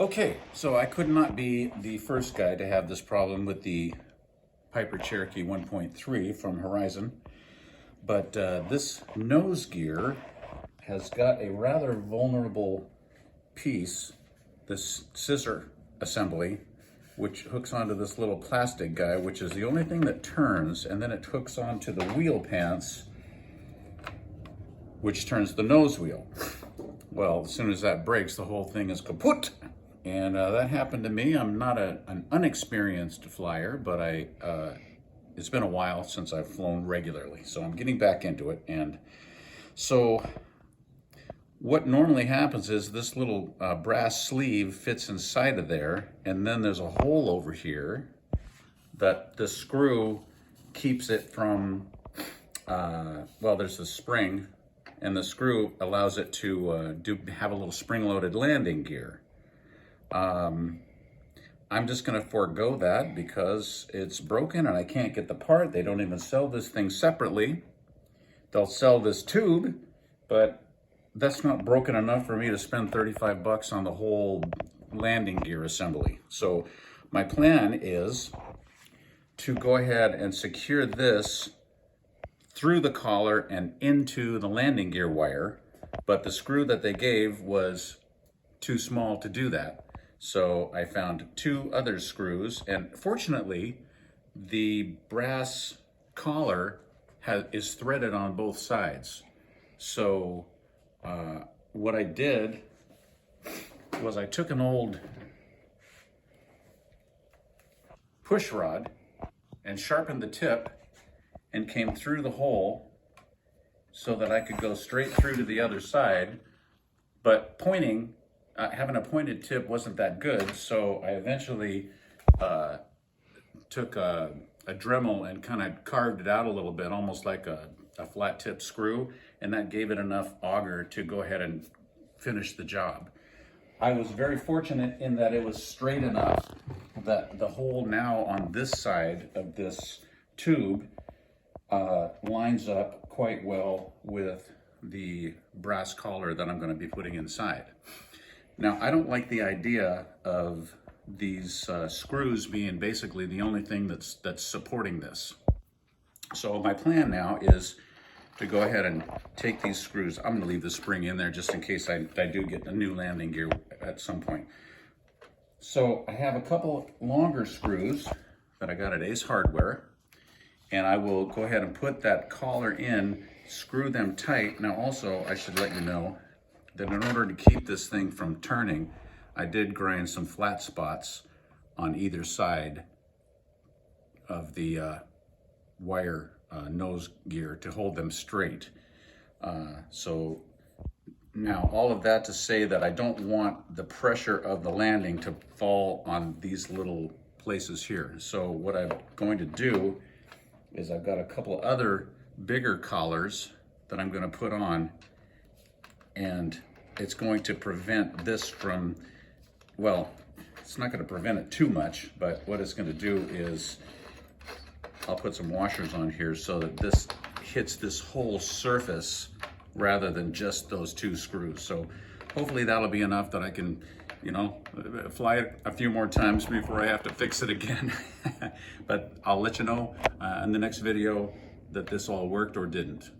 Okay, so I could not be the first guy to have this problem with the Piper Cherokee 1.3 from Horizon, but this nose gear has got a rather vulnerable piece, this scissor assembly, which hooks onto this little plastic guy, which is the only thing that turns, and then it hooks onto the wheel pants, which turns the nose wheel. Well, as soon as that breaks, the whole thing is kaput. And that happened to me. I'm not an unexperienced flyer, but it's been a while since I've flown regularly, so I'm getting back into it. And so what normally happens is this little brass sleeve fits inside of there, and then there's a hole over here that the screw keeps it from, well, there's a spring, and the screw allows it to have a little spring-loaded landing gear. I'm just going to forego that because it's broken and I can't get the part. They don't even sell this thing separately. They'll sell this tube, but that's not broken enough for me to spend 35 bucks on the whole landing gear assembly. So my plan is to go ahead and secure this through the collar and into the landing gear wire, but the screw that they gave was too small to do that. So I found two other screws, and fortunately, the brass collar is threaded on both sides. So what I did was I took an old push rod and sharpened the tip and came through the hole so that I could go straight through to the other side, but pointing, having a pointed tip wasn't that good, so I eventually took a Dremel and kind of carved it out a little bit, almost like a flat tip screw, and that gave it enough auger to go ahead and finish the job. I was very fortunate in that it was straight enough that the hole now on this side of this tube lines up quite well with the brass collar that I'm going to be putting inside. Now, I don't like the idea of these screws being basically the only thing that's supporting this. So my plan now is to go ahead and take these screws. I'm going to leave the spring in there just in case I do get a new landing gear at some point. So I have a couple longer screws that I got at Ace Hardware, and I will go ahead and put that collar in, screw them tight. Now also, I should let you know that in order to keep this thing from turning, I did grind some flat spots on either side of the wire nose gear to hold them straight. So now all of that to say that I don't want the pressure of the landing to fall on these little places here. So what I'm going to do is I've got a couple other bigger collars that I'm going to put on, and it's going to prevent this from, well, it's not going to prevent it too much, but what it's going to do is I'll put some washers on here so that this hits this whole surface rather than just those two screws. So hopefully that'll be enough that I can, you know, fly it a few more times before I have to fix it again. But I'll let you know in the next video that this all worked or didn't.